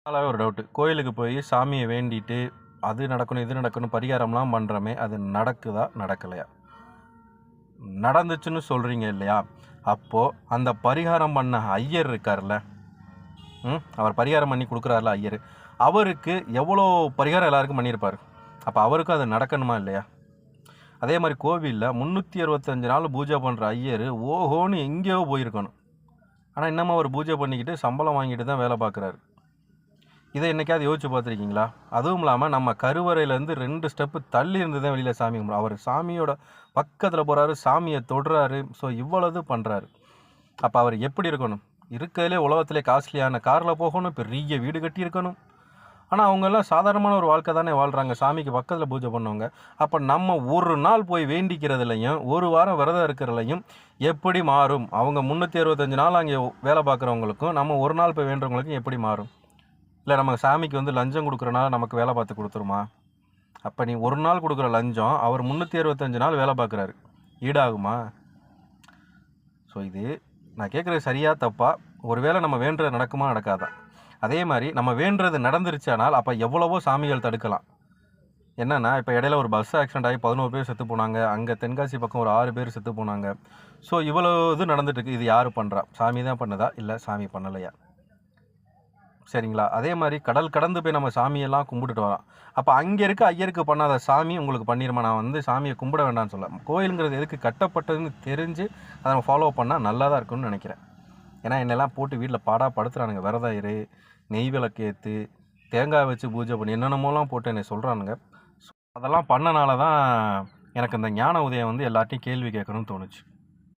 அதனால ஒரு டவுட்டு, கோயிலுக்கு போய் சாமியை வேண்டிட்டு அது நடக்கணும் இது நடக்கணும் பரிகாரம்லாம் பண்ணுறோமே, அது நடக்குதா நடக்கலையா? நடந்துச்சுன்னு சொல்கிறீங்க இல்லையா? அப்போது அந்த பரிகாரம் பண்ண ஐயர் இருக்கார்ல, அவர் பரிகாரம் பண்ணி கொடுக்குறாருல ஐயர், அவருக்கு எவ்வளோ பரிகாரம் எல்லாருக்கும் பண்ணியிருப்பார். அப்போ அவருக்கும் அது நடக்கணுமா இல்லையா? அதே மாதிரி கோவிலில் 365 நாள் பூஜை பண்ணுற ஐயர் ஓஹோன்னு எங்கேயோ போயிருக்கணும். ஆனால் இன்னமும் அவர் பூஜை பண்ணிக்கிட்டு சம்பளம் வாங்கிட்டு தான் வேலை பார்க்குறாரு. இதை என்னைக்காவது யோசிச்சு பார்த்துருக்கீங்களா? அதுவும் இல்லாமல் நம்ம கருவறையிலேருந்து 2 ஸ்டெப்பு தள்ளி இருந்து தான் வெளியில் சாமி கும்பிட்றோம். அவர் சாமியோட பக்கத்தில் போகிறாரு, சாமியை தொடுறாரு. ஸோ இவ்வளவு பண்ணுறாரு. அப்போ அவர் எப்படி இருக்கணும்? இருக்கிறதுலே உலகத்திலே காஸ்ட்லியான காரில் போகணும், பெரிய வீடு கட்டியிருக்கணும். ஆனால் அவங்கெல்லாம் சாதாரணமான ஒரு வாழ்க்கை தானே வாழ்கிறாங்க, சாமிக்கு பக்கத்தில் பூஜை பண்ணவங்க. அப்போ நம்ம ஒரு நாள் போய் வேண்டிக்கிறதுலையும் ஒரு வாரம் விரதம் இருக்கிறதுலையும் எப்படி மாறும்? அவங்க 365 நாள் அங்கே வேலை பார்க்குறவங்களுக்கும் நம்ம ஒரு நாள் போய் வேண்டுறவங்களுக்கும் எப்படி மாறும்? இல்லை நம்ம சாமிக்கு லஞ்சம் கொடுக்குறனால நமக்கு வேலை பார்த்து கொடுத்துருமா? அப்போ நீ ஒரு நாள் கொடுக்குற லஞ்சம் அவர் 365 நாள் வேலை பார்க்குறாரு, ஈடாகுமா? ஸோ இது நான் கேட்குறது சரியா தப்பா? ஒருவேளை நம்ம வேண்டுறது நடக்குமா நடக்காதா? அதே மாதிரி நம்ம வேண்டுறது நடந்துருச்சானால் அப்போ எவ்வளவோ சாமிகள் தடுக்கலாம். என்னென்னா, இப்போ இடையில ஒரு பஸ் ஆக்சிடென்ட் ஆகி 11 பேர் செத்து போனாங்க. அங்கே தென்காசி பக்கம் ஒரு 6 பேர் செத்து போனாங்க. ஸோ இவ்வளோ இது நடந்துட்டுருக்கு. இது யார் பண்ணுறா? சாமி தான் பண்ணுதா, இல்லை சாமி பண்ணலையா? சரிங்களா? அதே மாதிரி கடல் கடந்து போய் நம்ம சாமியெல்லாம் கும்பிட்டுட்டு வரோம். அப்போ அங்கே இருக்க ஐயருக்கு பண்ணாத சாமி உங்களுக்கு பண்ணிடுமா? நான் சாமியை கும்பிட வேண்டாம்னு சொல்ல, கோயிலுங்கிறது எதுக்கு கட்டப்பட்டதுன்னு தெரிஞ்சு அதை நம்ம ஃபாலோ பண்ணால் நல்லா தான் இருக்கும்னு நினைக்கிறேன். ஏன்னா என்னெல்லாம் போட்டு வீட்டில் படுத்துறானுங்க. விரதம் இரு, நெய் விளக்கேற்று, தேங்காய் வச்சு பூஜை பண்ணி என்னென்னமோலாம் போட்டு என்னை சொல்கிறானுங்க. அதெல்லாம் பண்ணனால தான் எனக்கு இந்த ஞான உதயம் எல்லார்ட்டையும் கேள்வி கேட்கணும்னு தோணுச்சு.